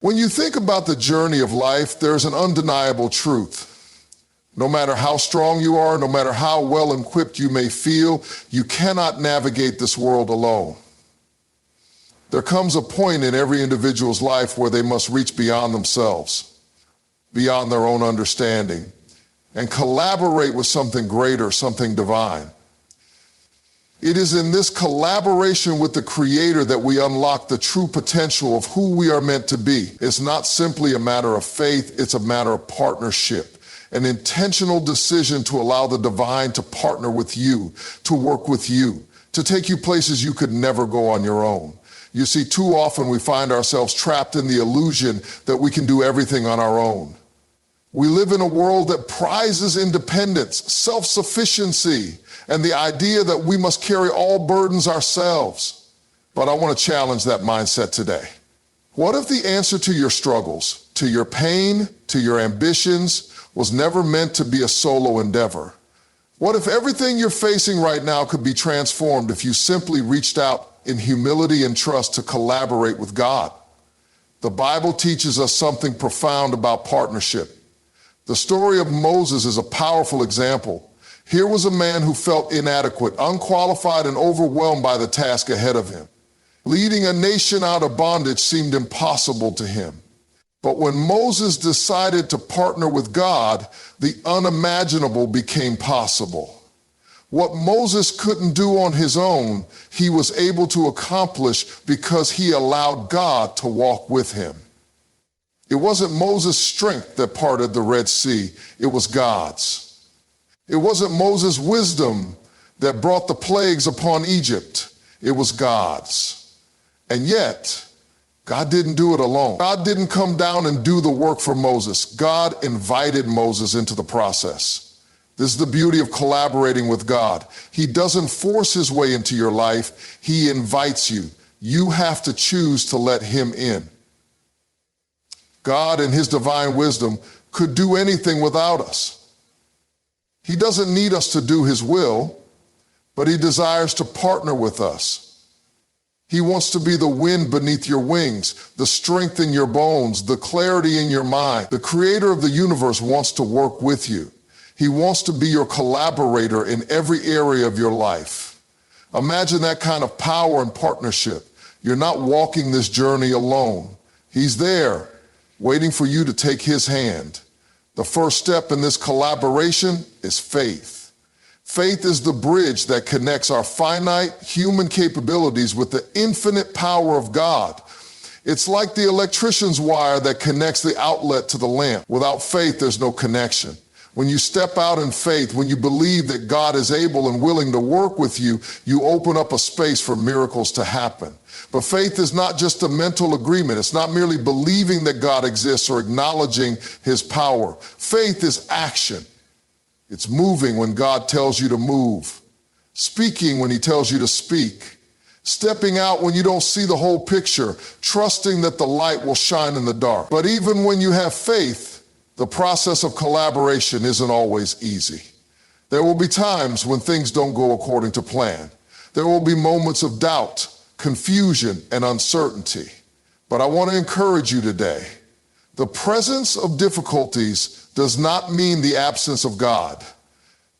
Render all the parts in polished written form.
When you think about the journey of life, there's an undeniable truth. No matter how strong you are, no matter how well equipped you may feel, you cannot navigate this world alone. There comes a point in every individual's life where they must reach beyond themselves, beyond their own understanding, and collaborate with something greater, something divine. It is in this collaboration with the Creator that we unlock the true potential of who we are meant to be. It's not simply a matter of faith, it's a matter of partnership, an intentional decision to allow the divine to partner with you, to work with you, to take you places you could never go on your own. You see, too often we find ourselves trapped in the illusion that we can do everything on our own. We live in a world that prizes independence, self-sufficiency, and the idea that we must carry all burdens ourselves. But I want to challenge that mindset today. What if the answer to your struggles, to your pain, to your ambitions, was never meant to be a solo endeavor? What if everything you're facing right now could be transformed if you simply reached out in humility and trust to collaborate with God? The Bible teaches us something profound about partnership. The story of Moses is a powerful example. Here was a man who felt inadequate, unqualified, and overwhelmed by the task ahead of him. Leading a nation out of bondage seemed impossible to him. But when Moses decided to partner with God, the unimaginable became possible. What Moses couldn't do on his own, he was able to accomplish because he allowed God to walk with him. It wasn't Moses' strength that parted the Red Sea, it was God's. It wasn't Moses' wisdom that brought the plagues upon Egypt, it was God's. And yet, God didn't do it alone. God didn't come down and do the work for Moses. God invited Moses into the process. This is the beauty of collaborating with God. He doesn't force his way into your life, he invites you. You have to choose to let him in. God in his divine wisdom could do anything without us. He doesn't need us to do his will, but he desires to partner with us. He wants to be the wind beneath your wings, the strength in your bones, the clarity in your mind. The creator of the universe wants to work with you. He wants to be your collaborator in every area of your life. Imagine that kind of power and partnership. You're not walking this journey alone. He's there, waiting for you to take his hand. The first step in this collaboration is faith. Faith is the bridge that connects our finite human capabilities with the infinite power of God. It's like the electrician's wire that connects the outlet to the lamp. Without faith, there's no connection. When you step out in faith, when you believe that God is able and willing to work with you, you open up a space for miracles to happen. But faith is not just a mental agreement. It's not merely believing that God exists or acknowledging his power. Faith is action. It's moving when God tells you to move, speaking when he tells you to speak, stepping out when you don't see the whole picture, trusting that the light will shine in the dark. But even when you have faith, the process of collaboration isn't always easy. There will be times when things don't go according to plan. There will be moments of doubt, confusion, and uncertainty. But I want to encourage you today. The presence of difficulties does not mean the absence of God.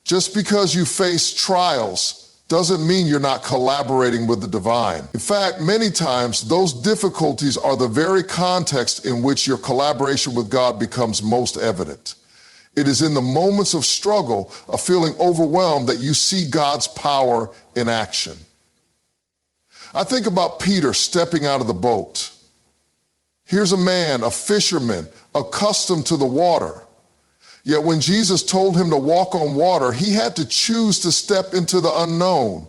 Just because you face trials doesn't mean you're not collaborating with the divine. In fact, many times those difficulties are the very context in which your collaboration with God becomes most evident. It is in the moments of struggle, of feeling overwhelmed, that you see God's power in action. I think about Peter stepping out of the boat. Here's a man, a fisherman, accustomed to the water. Yet when Jesus told him to walk on water, he had to choose to step into the unknown.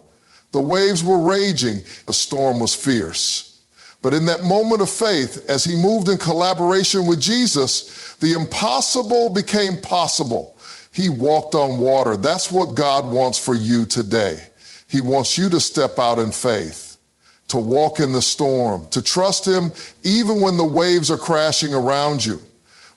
The waves were raging, the storm was fierce. But in that moment of faith, as he moved in collaboration with Jesus, the impossible became possible. He walked on water. That's what God wants for you today. He wants you to step out in faith, to walk in the storm, to trust him even when the waves are crashing around you.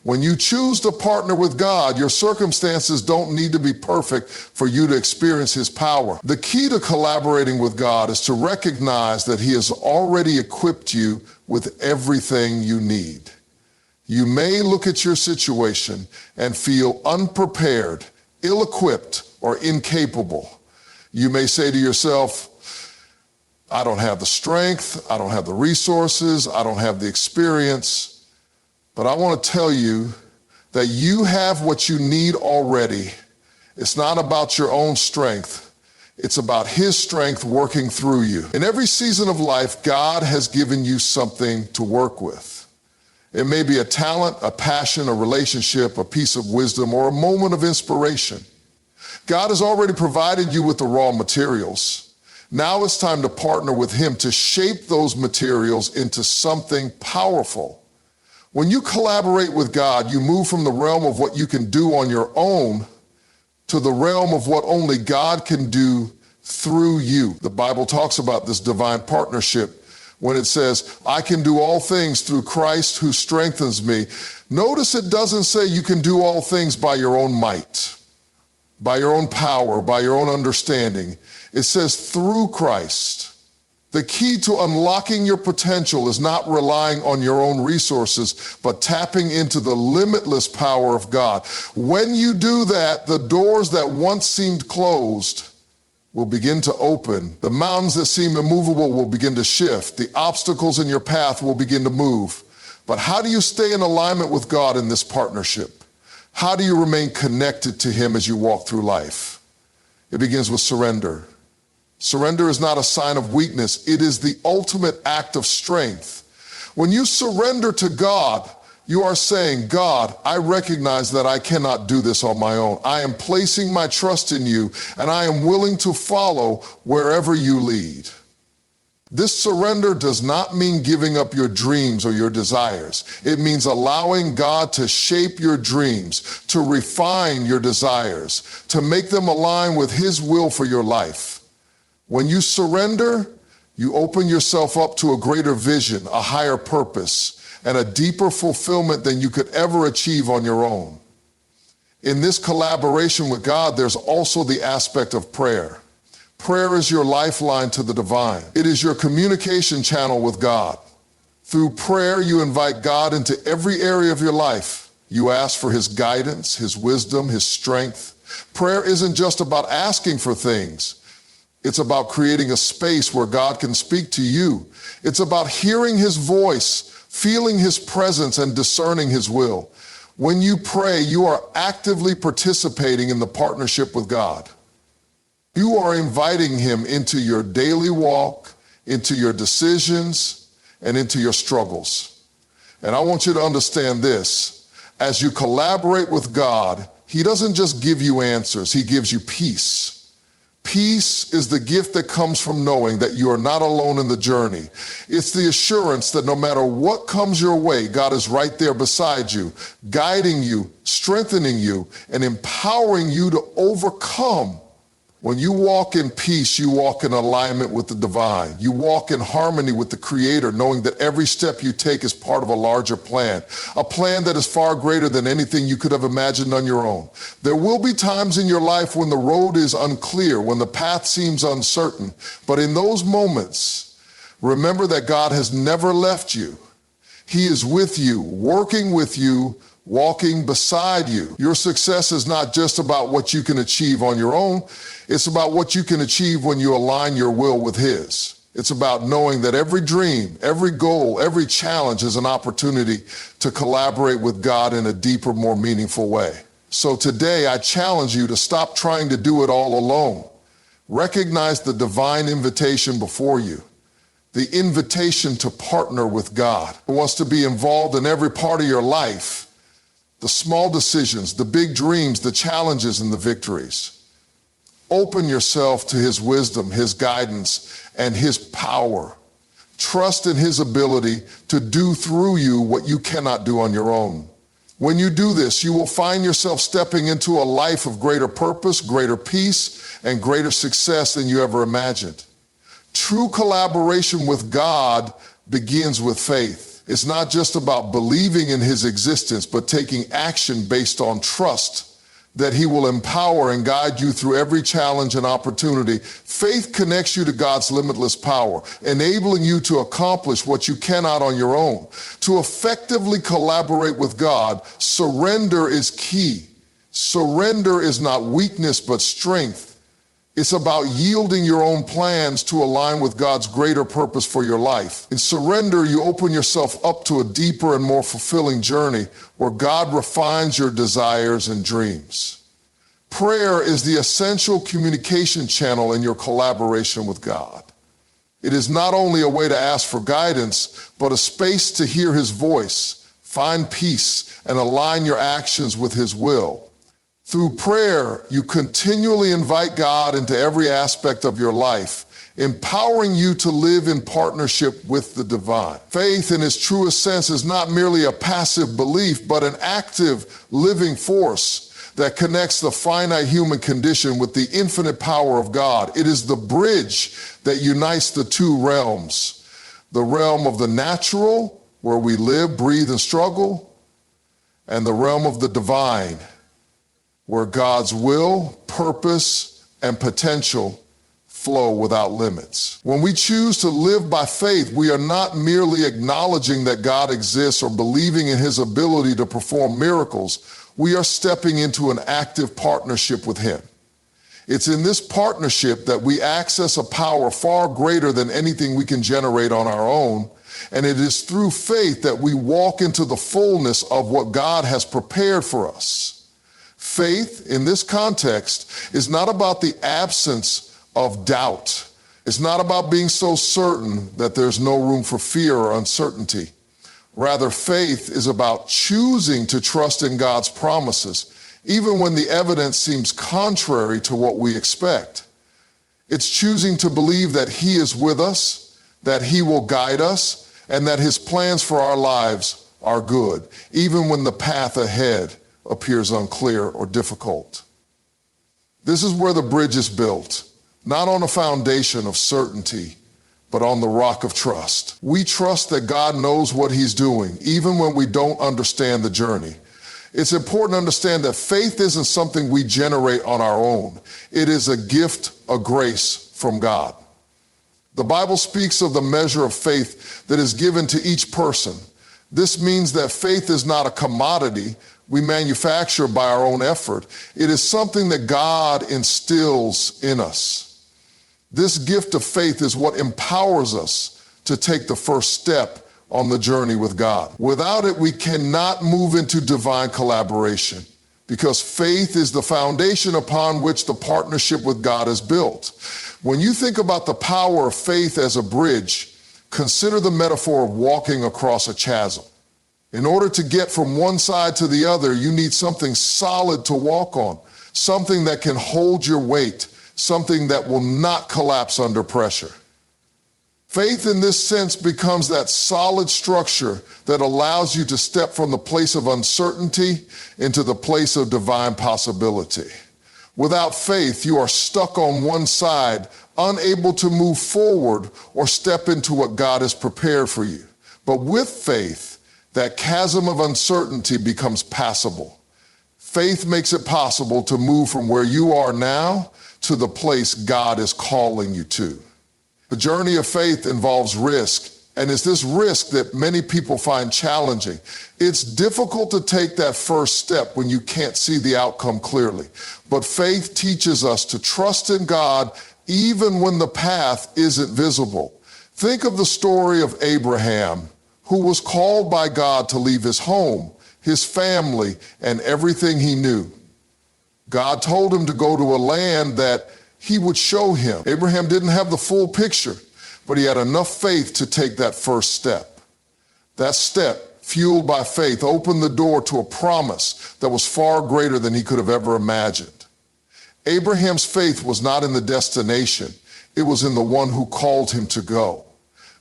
When you choose to partner with God, your circumstances don't need to be perfect for you to experience his power. The key to collaborating with God is to recognize that he has already equipped you with everything you need. You may look at your situation and feel unprepared, ill-equipped, or incapable. You may say to yourself, I don't have the strength, I don't have the resources, I don't have the experience. But I want to tell you that you have what you need already. It's not about your own strength. It's about His strength working through you. In every season of life, God has given you something to work with. It may be a talent, a passion, a relationship, a piece of wisdom, or a moment of inspiration. God has already provided you with the raw materials. Now it's time to partner with Him to shape those materials into something powerful. When you collaborate with God, you move from the realm of what you can do on your own to the realm of what only God can do through you. The Bible talks about this divine partnership when it says, I can do all things through Christ who strengthens me. Notice it doesn't say you can do all things by your own might, by your own power, by your own understanding. It says through Christ. The key to unlocking your potential is not relying on your own resources, but tapping into the limitless power of God. When you do that, the doors that once seemed closed will begin to open. The mountains that seem immovable will begin to shift. The obstacles in your path will begin to move. But how do you stay in alignment with God in this partnership? How do you remain connected to Him as you walk through life? It begins with surrender. Surrender is not a sign of weakness. It is the ultimate act of strength. When you surrender to God, you are saying, God, I recognize that I cannot do this on my own. I am placing my trust in you, and I am willing to follow wherever you lead. This surrender does not mean giving up your dreams or your desires. It means allowing God to shape your dreams, to refine your desires, to make them align with His will for your life. When you surrender, you open yourself up to a greater vision, a higher purpose, and a deeper fulfillment than you could ever achieve on your own. In this collaboration with God, there's also the aspect of prayer. Prayer is your lifeline to the divine. It is your communication channel with God. Through prayer, you invite God into every area of your life. You ask for His guidance, His wisdom, His strength. Prayer isn't just about asking for things. It's about creating a space where God can speak to you. It's about hearing His voice, feeling His presence, and discerning His will. When you pray, you are actively participating in the partnership with God. You are inviting Him into your daily walk, into your decisions, and into your struggles. And I want you to understand this. As you collaborate with God, He doesn't just give you answers, He gives you peace. Peace is the gift that comes from knowing that you are not alone in the journey. It's the assurance that no matter what comes your way, God is right there beside you, guiding you, strengthening you, and empowering you to overcome. When you walk in peace, you walk in alignment with the divine. You walk in harmony with the Creator, knowing that every step you take is part of a larger plan, a plan that is far greater than anything you could have imagined on your own. There will be times in your life when the road is unclear, when the path seems uncertain. But in those moments, remember that God has never left you. He is with you, working with you, walking beside you. Your success is not just about what you can achieve on your own. It's about what you can achieve when you align your will with His. It's about knowing that every dream, every goal, every challenge is an opportunity to collaborate with God in a deeper, more meaningful way. So today, I challenge you to stop trying to do it all alone. Recognize the divine invitation before you. The invitation to partner with God, who wants to be involved in every part of your life. The small decisions, the big dreams, the challenges, and the victories. Open yourself to His wisdom, His guidance, and His power. Trust in His ability to do through you what you cannot do on your own. When you do this, you will find yourself stepping into a life of greater purpose, greater peace, and greater success than you ever imagined. True collaboration with God begins with faith. It's not just about believing in His existence, but taking action based on trust that he will empower and guide you through every challenge and opportunity. Faith connects you to God's limitless power, enabling you to accomplish what you cannot on your own. To effectively collaborate with God, surrender is key. Surrender is not weakness, but strength. It's about yielding your own plans to align with God's greater purpose for your life. In surrender, you open yourself up to a deeper and more fulfilling journey where God refines your desires and dreams. Prayer is the essential communication channel in your collaboration with God. It is not only a way to ask for guidance, but a space to hear his voice, find peace, and align your actions with his will. Through prayer, you continually invite God into every aspect of your life, empowering you to live in partnership with the divine. Faith in its truest sense is not merely a passive belief, but an active, living force that connects the finite human condition with the infinite power of God. It is the bridge that unites the two realms, the realm of the natural, where we live, breathe, and struggle, and the realm of the divine, where God's will, purpose, and potential flow without limits. When we choose to live by faith, we are not merely acknowledging that God exists or believing in his ability to perform miracles. We are stepping into an active partnership with him. It's in this partnership that we access a power far greater than anything we can generate on our own, and it is through faith that we walk into the fullness of what God has prepared for us. Faith, in this context, is not about the absence of doubt. It's not about being so certain that there's no room for fear or uncertainty. Rather, faith is about choosing to trust in God's promises, even when the evidence seems contrary to what we expect. It's choosing to believe that he is with us, that he will guide us, and that his plans for our lives are good, even when the path ahead appears unclear or difficult. This is where the bridge is built, not on a foundation of certainty, but on the rock of trust. We trust that God knows what he's doing, even when we don't understand the journey. It's important to understand that faith isn't something we generate on our own. It is a gift, a grace from God. The Bible speaks of the measure of faith that is given to each person. This means that faith is not a commodity we manufacture by our own effort. It is something that God instills in us. This gift of faith is what empowers us to take the first step on the journey with God. Without it, we cannot move into divine collaboration, because faith is the foundation upon which the partnership with God is built. When you think about the power of faith as a bridge, consider the metaphor of walking across a chasm. In order to get from one side to the other, you need something solid to walk on, something that can hold your weight, something that will not collapse under pressure. Faith in this sense becomes that solid structure that allows you to step from the place of uncertainty into the place of divine possibility. Without faith, you are stuck on one side, unable to move forward or step into what God has prepared for you. But with faith, that chasm of uncertainty becomes passable. Faith makes it possible to move from where you are now to the place God is calling you to. The journey of faith involves risk, and it's this risk that many people find challenging. It's difficult to take that first step when you can't see the outcome clearly. But faith teaches us to trust in God even when the path isn't visible. Think of the story of Abraham, who was called by God to leave his home, his family, and everything he knew. God told him to go to a land that he would show him. Abraham didn't have the full picture, but he had enough faith to take that first step. That step, fueled by faith, opened the door to a promise that was far greater than he could have ever imagined. Abraham's faith was not in the destination. It was in the one who called him to go.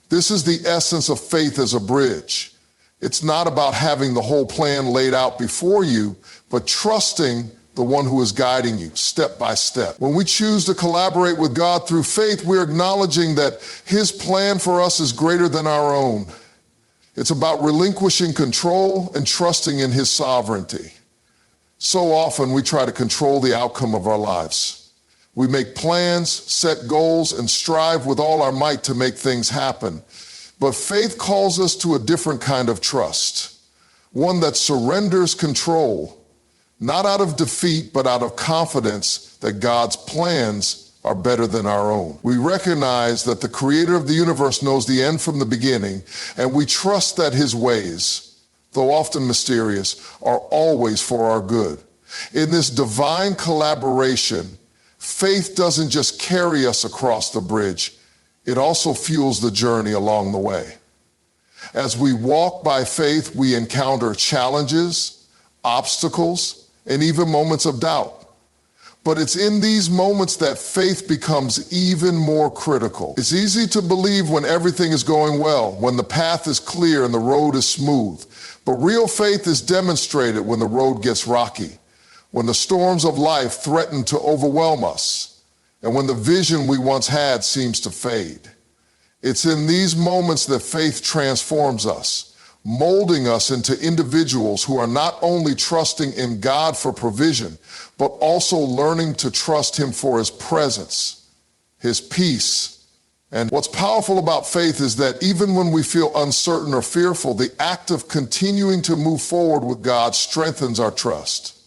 This is the essence of faith as a bridge. It's not about having the whole plan laid out before you, but trusting the one who is guiding you step by step. When we choose to collaborate with God through faith, we're acknowledging that his plan for us is greater than our own. It's about relinquishing control and trusting in his sovereignty. So often we try to control the outcome of our lives. We make plans, set goals, and strive with all our might to make things happen. But faith calls us to a different kind of trust, one that surrenders control, not out of defeat, but out of confidence that God's plans are better than our own. We recognize that the creator of the universe knows the end from the beginning, and we trust that his ways, though often mysterious, are always for our good. In this divine collaboration, faith doesn't just carry us across the bridge, it also fuels the journey along the way. As we walk by faith, we encounter challenges, obstacles, and even moments of doubt. But it's in these moments that faith becomes even more critical. It's easy to believe when everything is going well, when the path is clear and the road is smooth. But real faith is demonstrated when the road gets rocky, when the storms of life threaten to overwhelm us, and when the vision we once had seems to fade. It's in these moments that faith transforms us, molding us into individuals who are not only trusting in God for provision, but also learning to trust him for his presence, his peace. And what's powerful about faith is that even when we feel uncertain or fearful, the act of continuing to move forward with God strengthens our trust.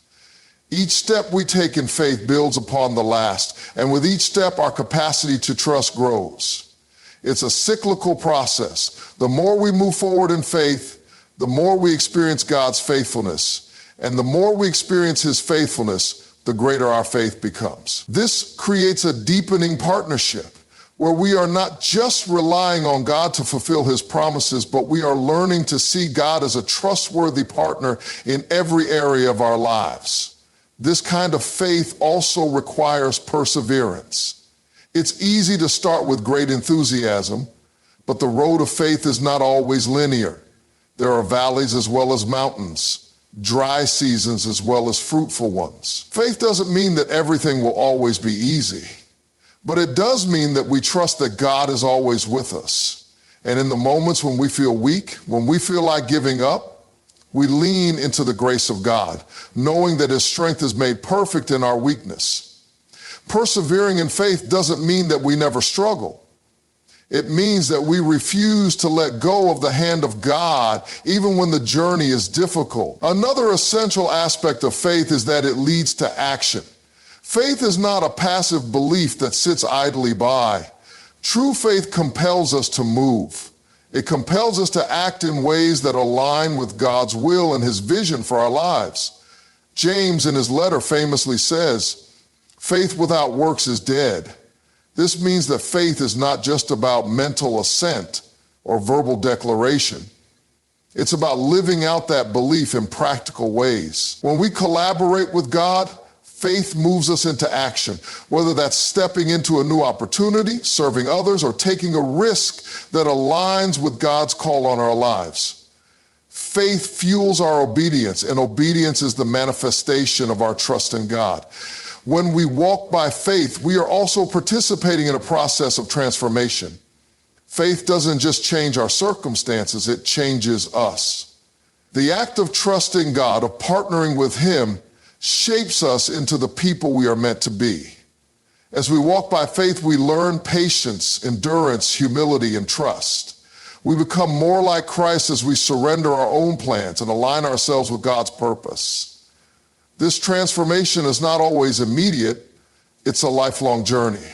Each step we take in faith builds upon the last, and with each step, our capacity to trust grows. It's a cyclical process. The more we move forward in faith, the more we experience God's faithfulness. And the more we experience his faithfulness, the greater our faith becomes. This creates a deepening partnership where we are not just relying on God to fulfill his promises, but we are learning to see God as a trustworthy partner in every area of our lives. This kind of faith also requires perseverance. It's easy to start with great enthusiasm, but the road of faith is not always linear. There are valleys as well as mountains, dry seasons as well as fruitful ones. Faith doesn't mean that everything will always be easy, but it does mean that we trust that God is always with us. And in the moments when we feel weak, when we feel like giving up, we lean into the grace of God, knowing that his strength is made perfect in our weakness. Persevering in faith doesn't mean that we never struggle. It means that we refuse to let go of the hand of God even when the journey is difficult. Another essential aspect of faith is that it leads to action. Faith is not a passive belief that sits idly by. True faith compels us to move. It compels us to act in ways that align with God's will and his vision for our lives. James in his letter famously says, "Faith without works is dead." This means that faith is not just about mental assent or verbal declaration. It's about living out that belief in practical ways. When we collaborate with God, faith moves us into action, whether that's stepping into a new opportunity, serving others, or taking a risk that aligns with God's call on our lives. Faith fuels our obedience, and obedience is the manifestation of our trust in God. When we walk by faith, we are also participating in a process of transformation. Faith doesn't just change our circumstances, it changes us. The act of trusting God, of partnering with him, shapes us into the people we are meant to be. As we walk by faith, we learn patience, endurance, humility, and trust. We become more like Christ as we surrender our own plans and align ourselves with God's purpose. This transformation is not always immediate, it's a lifelong journey.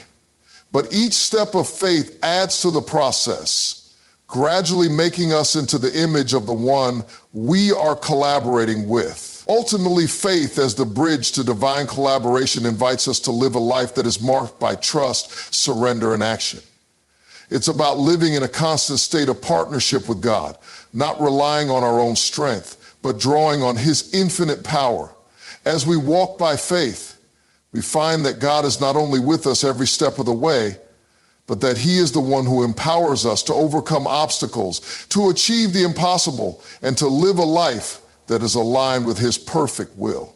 But each step of faith adds to the process, gradually making us into the image of the one we are collaborating with. Ultimately, faith as the bridge to divine collaboration invites us to live a life that is marked by trust, surrender, and action. It's about living in a constant state of partnership with God, not relying on our own strength, but drawing on his infinite power. As we walk by faith, we find that God is not only with us every step of the way, but that he is the one who empowers us to overcome obstacles, to achieve the impossible, and to live a life that is aligned with his perfect will.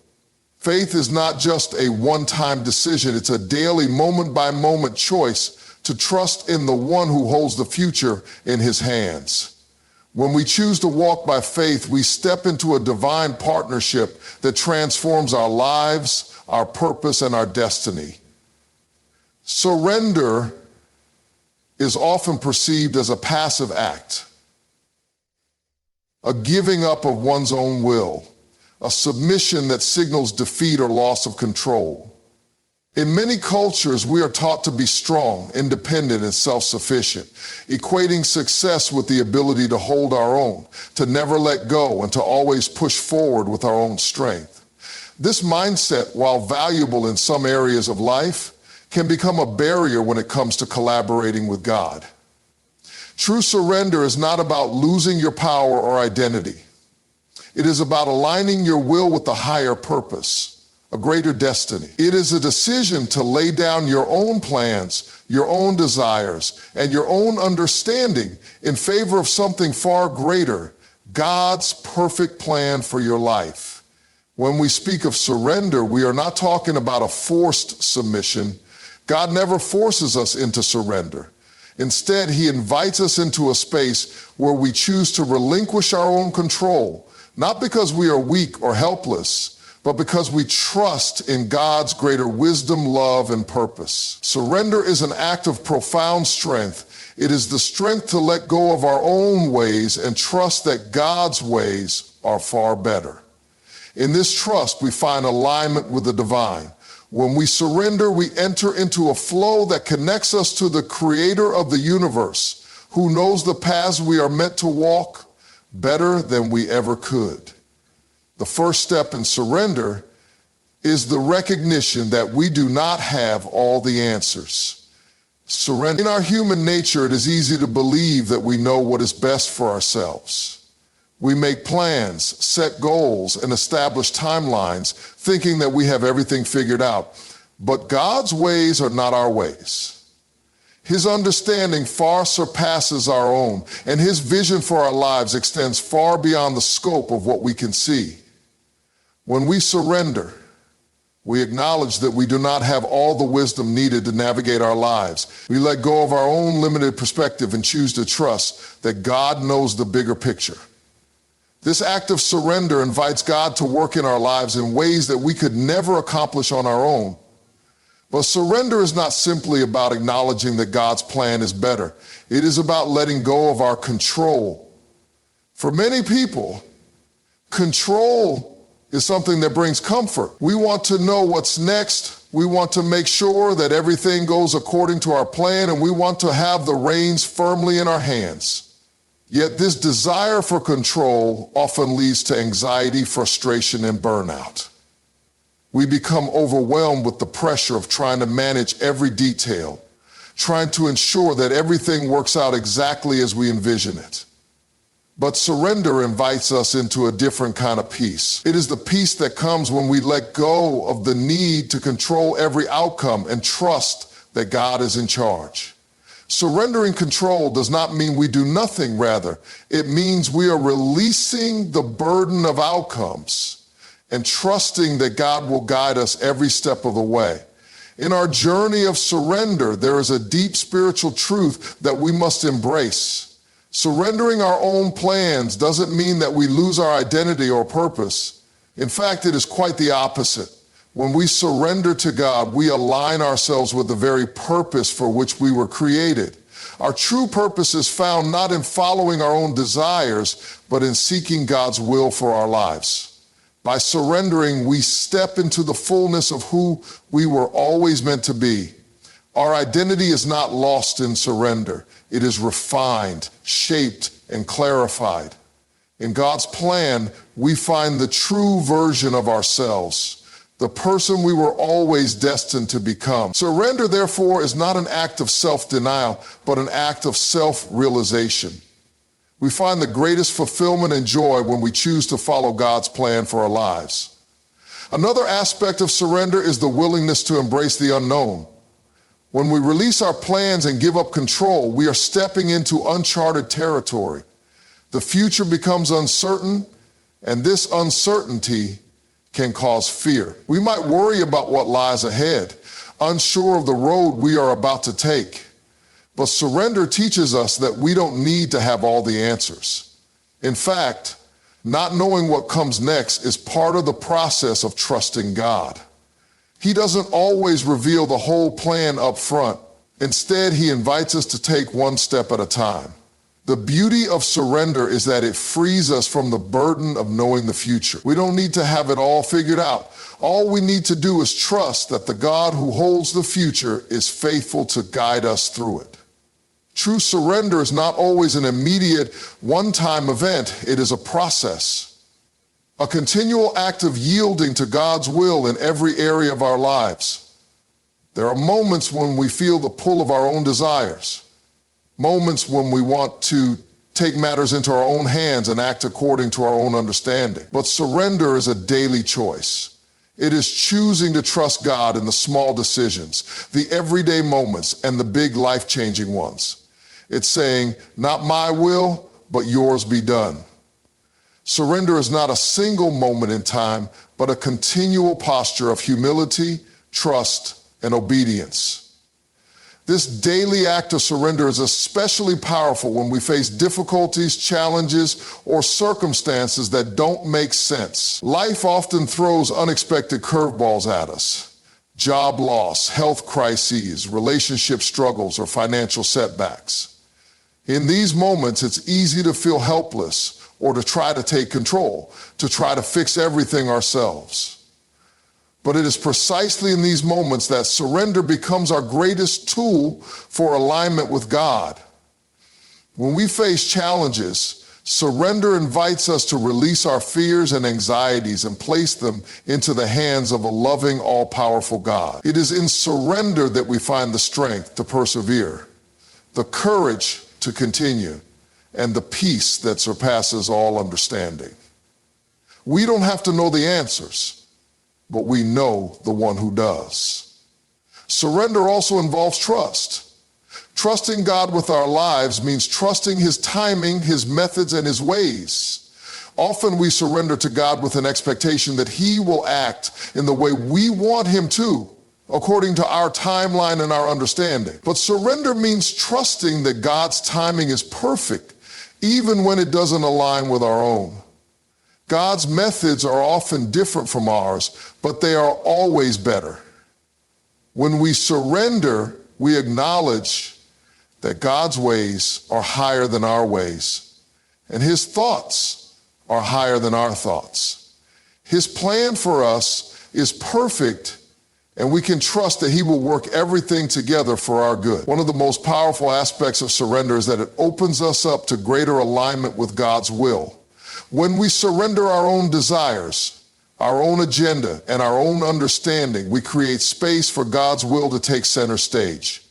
Faith is not just a one-time decision, it's a daily, moment-by-moment choice to trust in the one who holds the future in his hands. When we choose to walk by faith, we step into a divine partnership that transforms our lives, our purpose, and our destiny. Surrender is often perceived as a passive act, a giving up of one's own will, a submission that signals defeat or loss of control. In many cultures, we are taught to be strong, independent, and self-sufficient, equating success with the ability to hold our own, to never let go, and to always push forward with our own strength. This mindset, while valuable in some areas of life, can become a barrier when it comes to collaborating with God. True surrender is not about losing your power or identity. It is about aligning your will with the higher purpose, a greater destiny. It is a decision to lay down your own plans, your own desires, and your own understanding in favor of something far greater, God's perfect plan for your life. When we speak of surrender, we are not talking about a forced submission. God never forces us into surrender. Instead, he invites us into a space where we choose to relinquish our own control, not because we are weak or helpless, but because we trust in God's greater wisdom, love, and purpose. Surrender is an act of profound strength. It is the strength to let go of our own ways and trust that God's ways are far better. In this trust, we find alignment with the divine. When we surrender, we enter into a flow that connects us to the creator of the universe, who knows the paths we are meant to walk better than we ever could. The first step in surrender is the recognition that we do not have all the answers. Surrender. In our human nature, it is easy to believe that we know what is best for ourselves. We make plans, set goals, and establish timelines, thinking that we have everything figured out. But God's ways are not our ways. His understanding far surpasses our own, and his vision for our lives extends far beyond the scope of what we can see. When we surrender, we acknowledge that we do not have all the wisdom needed to navigate our lives. We let go of our own limited perspective and choose to trust that God knows the bigger picture. This act of surrender invites God to work in our lives in ways that we could never accomplish on our own. But surrender is not simply about acknowledging that God's plan is better. It is about letting go of our control. For many people, control is something that brings comfort. We want to know what's next. We want to make sure that everything goes according to our plan, and we want to have the reins firmly in our hands. Yet this desire for control often leads to anxiety, frustration, and burnout. We become overwhelmed with the pressure of trying to manage every detail, trying to ensure that everything works out exactly as we envision it. But surrender invites us into a different kind of peace. It is the peace that comes when we let go of the need to control every outcome and trust that God is in charge. Surrendering control does not mean we do nothing, rather, it means we are releasing the burden of outcomes and trusting that God will guide us every step of the way. In our journey of surrender, there is a deep spiritual truth that we must embrace. Surrendering our own plans doesn't mean that we lose our identity or purpose. In fact, it is quite the opposite. When we surrender to God, we align ourselves with the very purpose for which we were created. Our true purpose is found not in following our own desires, but in seeking God's will for our lives. By surrendering, we step into the fullness of who we were always meant to be. Our identity is not lost in surrender. It is refined, shaped, and clarified. In God's plan, we find the true version of ourselves, the person we were always destined to become. Surrender, therefore, is not an act of self-denial, but an act of self-realization. We find the greatest fulfillment and joy when we choose to follow God's plan for our lives. Another aspect of surrender is the willingness to embrace the unknown. When we release our plans and give up control, we are stepping into uncharted territory. The future becomes uncertain, and this uncertainty can cause fear. We might worry about what lies ahead, unsure of the road we are about to take. But surrender teaches us that we don't need to have all the answers. In fact, not knowing what comes next is part of the process of trusting God. He doesn't always reveal the whole plan up front. Instead, he invites us to take one step at a time. The beauty of surrender is that it frees us from the burden of knowing the future. We don't need to have it all figured out. All we need to do is trust that the God who holds the future is faithful to guide us through it. True surrender is not always an immediate, one-time event. It is a process, a continual act of yielding to God's will in every area of our lives. There are moments when we feel the pull of our own desires, moments when we want to take matters into our own hands and act according to our own understanding. But surrender is a daily choice. It is choosing to trust God in the small decisions, the everyday moments, and the big life-changing ones. It's saying, not my will, but yours be done. Surrender is not a single moment in time, but a continual posture of humility, trust, and obedience. This daily act of surrender is especially powerful when we face difficulties, challenges, or circumstances that don't make sense. Life often throws unexpected curveballs at us. Job loss, health crises, relationship struggles, or financial setbacks. In these moments, it's easy to feel helpless or to try to take control, to try to fix everything ourselves. But it is precisely in these moments that surrender becomes our greatest tool for alignment with God. When we face challenges, surrender invites us to release our fears and anxieties and place them into the hands of a loving, all-powerful God. It is in surrender that we find the strength to persevere, the courage to continue, and the peace that surpasses all understanding. We don't have to know the answers, but we know the one who does. Surrender also involves trust. Trusting God with our lives means trusting his timing, his methods, and his ways. Often we surrender to God with an expectation that he will act in the way we want him to, according to our timeline and our understanding. But surrender means trusting that God's timing is perfect, even when it doesn't align with our own. God's methods are often different from ours, but they are always better. When we surrender, we acknowledge that God's ways are higher than our ways, and his thoughts are higher than our thoughts. His plan for us is perfect, and we can trust that he will work everything together for our good. One of the most powerful aspects of surrender is that it opens us up to greater alignment with God's will. When we surrender our own desires, our own agenda, and our own understanding, we create space for God's will to take center stage.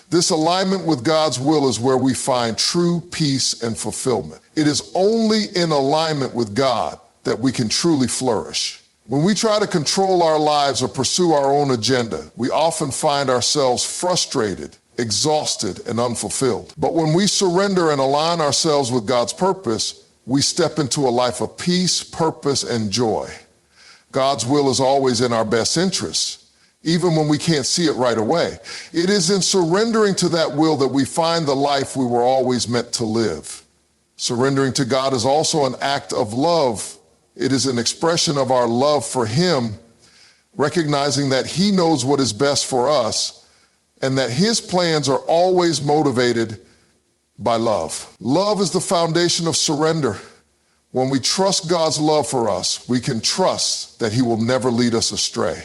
This alignment with God's will is where we find true peace and fulfillment. It is only in alignment with God that we can truly flourish. When we try to control our lives or pursue our own agenda, we often find ourselves frustrated, exhausted, and unfulfilled. But when we surrender and align ourselves with God's purpose, we step into a life of peace, purpose, and joy. God's will is always in our best interests, even when we can't see it right away. It is in surrendering to that will that we find the life we were always meant to live. Surrendering to God is also an act of love. It is an expression of our love for him, recognizing that he knows what is best for us and that his plans are always motivated by love. Love is the foundation of surrender. When we trust God's love for us, we can trust that he will never lead us astray.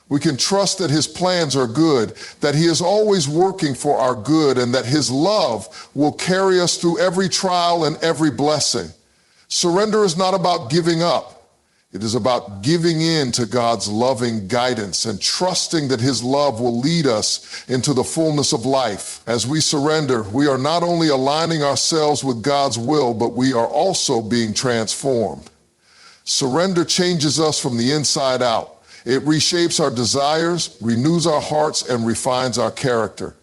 We can trust that his plans are good, that he is always working for our good, and that his love will carry us through every trial and every blessing. Surrender is not about giving up. It is about giving in to God's loving guidance and trusting that his love will lead us into the fullness of life. As we surrender, we are not only aligning ourselves with God's will, but we are also being transformed. Surrender changes us from the inside out. It reshapes our desires, renews our hearts, and refines our character.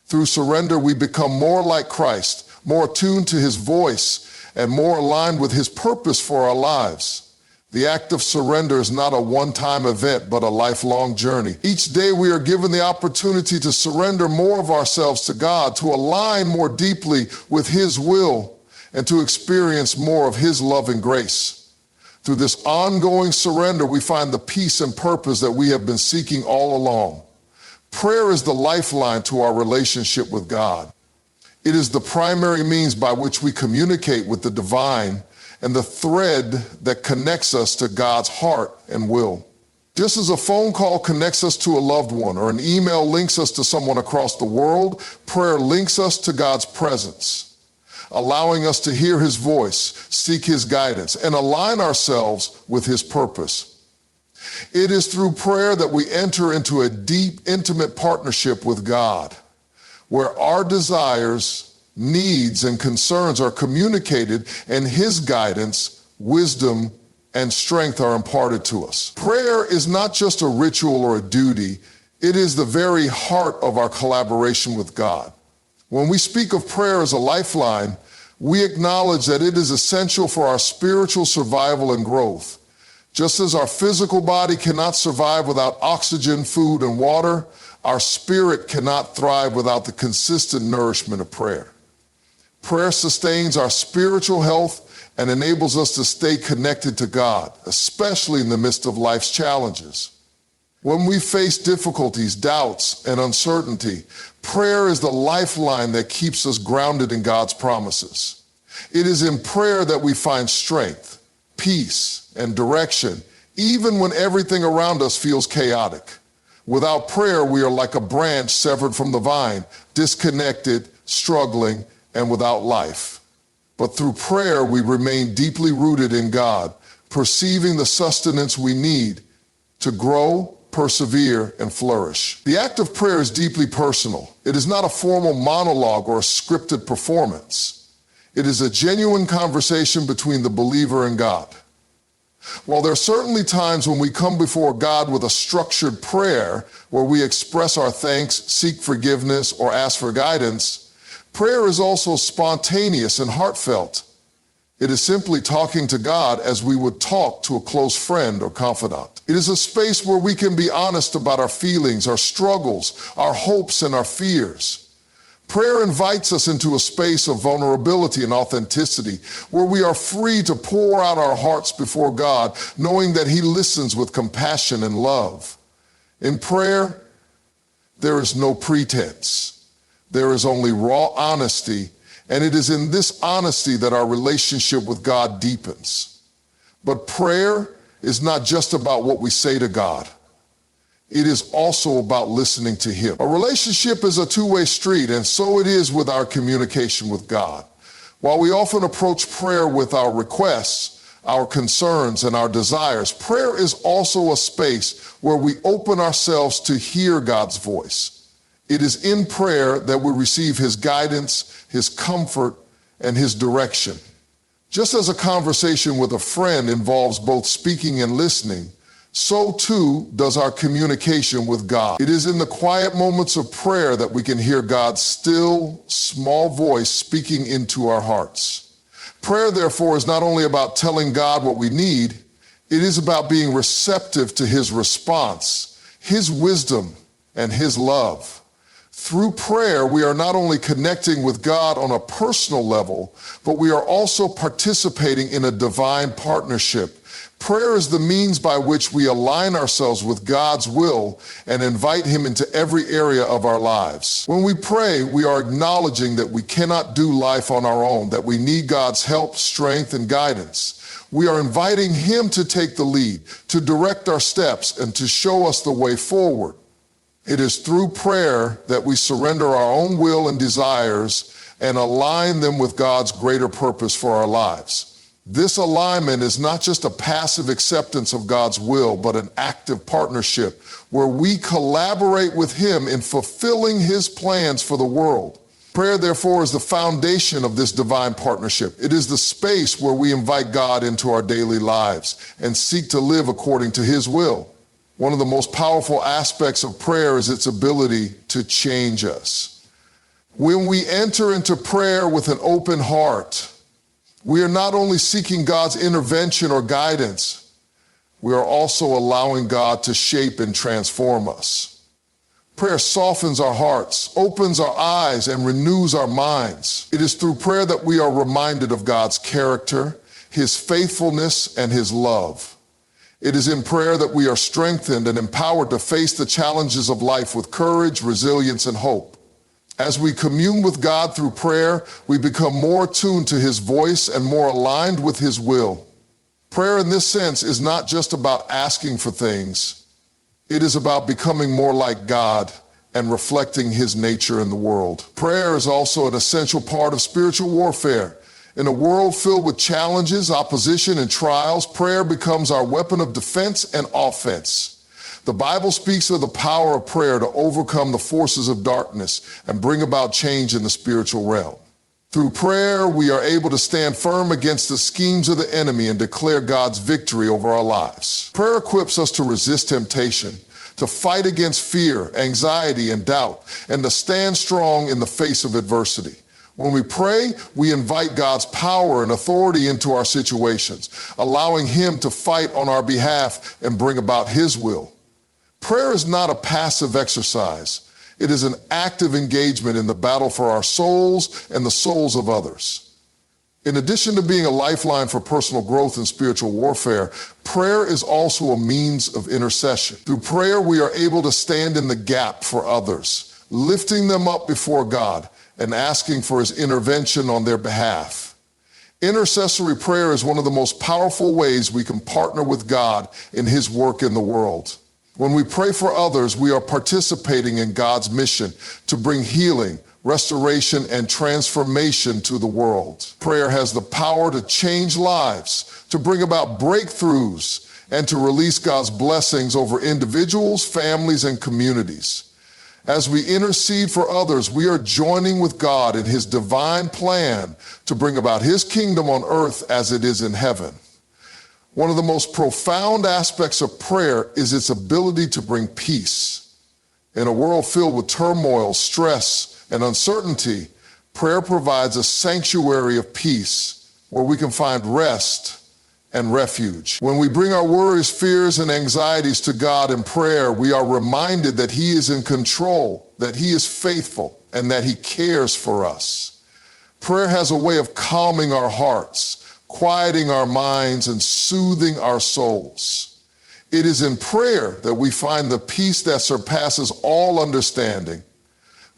Through surrender, we become more like Christ, more attuned to his voice, and more aligned with his purpose for our lives. The act of surrender is not a one-time event, but a lifelong journey. Each day we are given the opportunity to surrender more of ourselves to God, to align more deeply with his will, and to experience more of His love and grace. Through this ongoing surrender, we find the peace and purpose that we have been seeking all along. Prayer is the lifeline to our relationship with God. It is the primary means by which we communicate with the divine and the thread that connects us to God's heart and will. Just as a phone call connects us to a loved one or an email links us to someone across the world, prayer links us to God's presence, allowing us to hear His voice, seek His guidance, and align ourselves with His purpose. It is through prayer that we enter into a deep, intimate partnership with God, where our desires, needs, and concerns are communicated and His guidance, wisdom, and strength are imparted to us. Prayer is not just a ritual or a duty, it is the very heart of our collaboration with God. When we speak of prayer as a lifeline, we acknowledge that it is essential for our spiritual survival and growth. Just as our physical body cannot survive without oxygen, food, and water, our spirit cannot thrive without the consistent nourishment of prayer. Prayer sustains our spiritual health and enables us to stay connected to God, especially in the midst of life's challenges. When we face difficulties, doubts, and uncertainty, prayer is the lifeline that keeps us grounded in God's promises. It is in prayer that we find strength, peace, and direction, even when everything around us feels chaotic. Without prayer, we are like a branch severed from the vine, disconnected, struggling, and without life. But through prayer, we remain deeply rooted in God, perceiving the sustenance we need to grow, persevere, and flourish. The act of prayer is deeply personal. It is not a formal monologue or a scripted performance. It is a genuine conversation between the believer and God. While there are certainly times when we come before God with a structured prayer where we express our thanks, seek forgiveness, or ask for guidance, prayer is also spontaneous and heartfelt. It is simply talking to God as we would talk to a close friend or confidant. It is a space where we can be honest about our feelings, our struggles, our hopes, and our fears. Prayer invites us into a space of vulnerability and authenticity, where we are free to pour out our hearts before God, knowing that He listens with compassion and love. In prayer, there is no pretense. There is only raw honesty, and it is in this honesty that our relationship with God deepens. But prayer is not just about what we say to God. It is also about listening to Him. A relationship is a two-way street, and so it is with our communication with God. While we often approach prayer with our requests, our concerns, and our desires, prayer is also a space where we open ourselves to hear God's voice. It is in prayer that we receive His guidance, His comfort, and His direction. Just as a conversation with a friend involves both speaking and listening, so too does our communication with God. It is in the quiet moments of prayer that we can hear God's still, small voice speaking into our hearts. Prayer, therefore, is not only about telling God what we need, it is about being receptive to His response, His wisdom, and His love. Through prayer, we are not only connecting with God on a personal level, but we are also participating in a divine partnership. Prayer is the means by which we align ourselves with God's will and invite Him into every area of our lives. When we pray, we are acknowledging that we cannot do life on our own, that we need God's help, strength, and guidance. We are inviting Him to take the lead, to direct our steps, and to show us the way forward. It is through prayer that we surrender our own will and desires and align them with God's greater purpose for our lives. This alignment is not just a passive acceptance of God's will, but an active partnership where we collaborate with Him in fulfilling His plans for the world. Prayer, therefore, is the foundation of this divine partnership. It is the space where we invite God into our daily lives and seek to live according to His will. One of the most powerful aspects of prayer is its ability to change us. When we enter into prayer with an open heart, we are not only seeking God's intervention or guidance, we are also allowing God to shape and transform us. Prayer softens our hearts, opens our eyes, and renews our minds. It is through prayer that we are reminded of God's character, His faithfulness, and His love. It is in prayer that we are strengthened and empowered to face the challenges of life with courage, resilience, and hope. As we commune with God through prayer, we become more attuned to His voice and more aligned with His will. Prayer in this sense is not just about asking for things. It is about becoming more like God and reflecting His nature in the world. Prayer is also an essential part of spiritual warfare. In a world filled with challenges, opposition, and trials, prayer becomes our weapon of defense and offense. The Bible speaks of the power of prayer to overcome the forces of darkness and bring about change in the spiritual realm. Through prayer, we are able to stand firm against the schemes of the enemy and declare God's victory over our lives. Prayer equips us to resist temptation, to fight against fear, anxiety, and doubt, and to stand strong in the face of adversity. When we pray, we invite God's power and authority into our situations, allowing Him to fight on our behalf and bring about His will. Prayer is not a passive exercise. It is an active engagement in the battle for our souls and the souls of others. In addition to being a lifeline for personal growth and spiritual warfare, prayer is also a means of intercession. Through prayer, we are able to stand in the gap for others, lifting them up before God and asking for His intervention on their behalf. Intercessory prayer is one of the most powerful ways we can partner with God in His work in the world. When we pray for others, we are participating in God's mission to bring healing, restoration, and transformation to the world. Prayer has the power to change lives, to bring about breakthroughs, and to release God's blessings over individuals, families, and communities. As we intercede for others, we are joining with God in His divine plan to bring about His kingdom on earth as it is in heaven. One of the most profound aspects of prayer is its ability to bring peace. In a world filled with turmoil, stress, and uncertainty, prayer provides a sanctuary of peace where we can find rest and refuge. When we bring our worries, fears, and anxieties to God in prayer, we are reminded that He is in control, that He is faithful, and that He cares for us. Prayer has a way of calming our hearts, quieting our minds, and soothing our souls. It is in prayer that we find the peace that surpasses all understanding,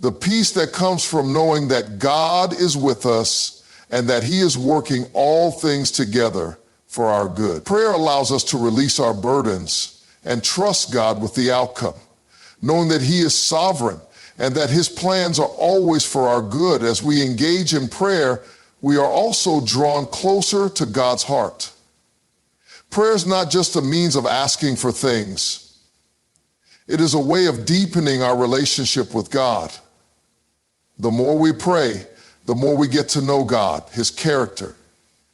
the peace that comes from knowing that God is with us and that He is working all things together for our good. Prayer allows us to release our burdens and trust God with the outcome, knowing that He is sovereign and that His plans are always for our good. As we engage in prayer, we are also drawn closer to God's heart. Prayer is not just a means of asking for things. It is a way of deepening our relationship with God. The more we pray, the more we get to know God, His character,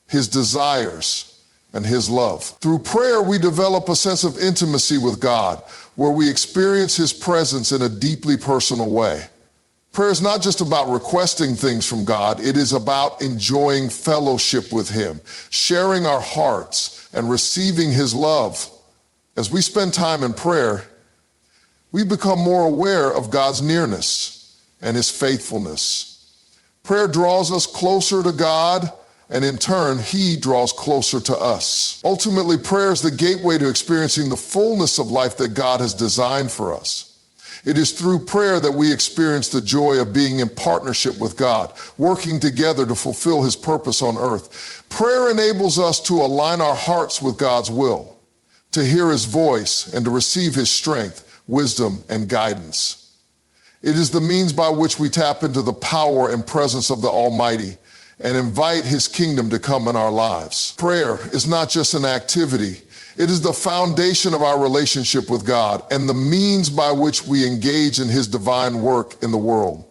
His desires, and His love. Through prayer, we develop a sense of intimacy with God, where we experience His presence in a deeply personal way. Prayer is not just about requesting things from God, it is about enjoying fellowship with Him, sharing our hearts, and receiving His love. As we spend time in prayer, we become more aware of God's nearness and His faithfulness. Prayer draws us closer to God, and in turn, He draws closer to us. Ultimately, prayer is the gateway to experiencing the fullness of life that God has designed for us. It is through prayer that we experience the joy of being in partnership with God, working together to fulfill His purpose on earth. Prayer enables us to align our hearts with God's will, to hear His voice, and to receive His strength, wisdom, and guidance. It is the means by which we tap into the power and presence of the Almighty and invite His kingdom to come in our lives. Prayer is not just an activity. It is the foundation of our relationship with God and the means by which we engage in His divine work in the world.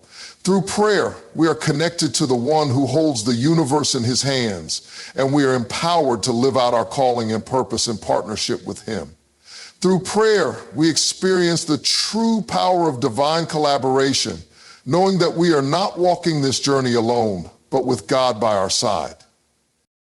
Through prayer, we are connected to the one who holds the universe in His hands, and we are empowered to live out our calling and purpose in partnership with Him. Through prayer, we experience the true power of divine collaboration, knowing that we are not walking this journey alone, but with God by our side.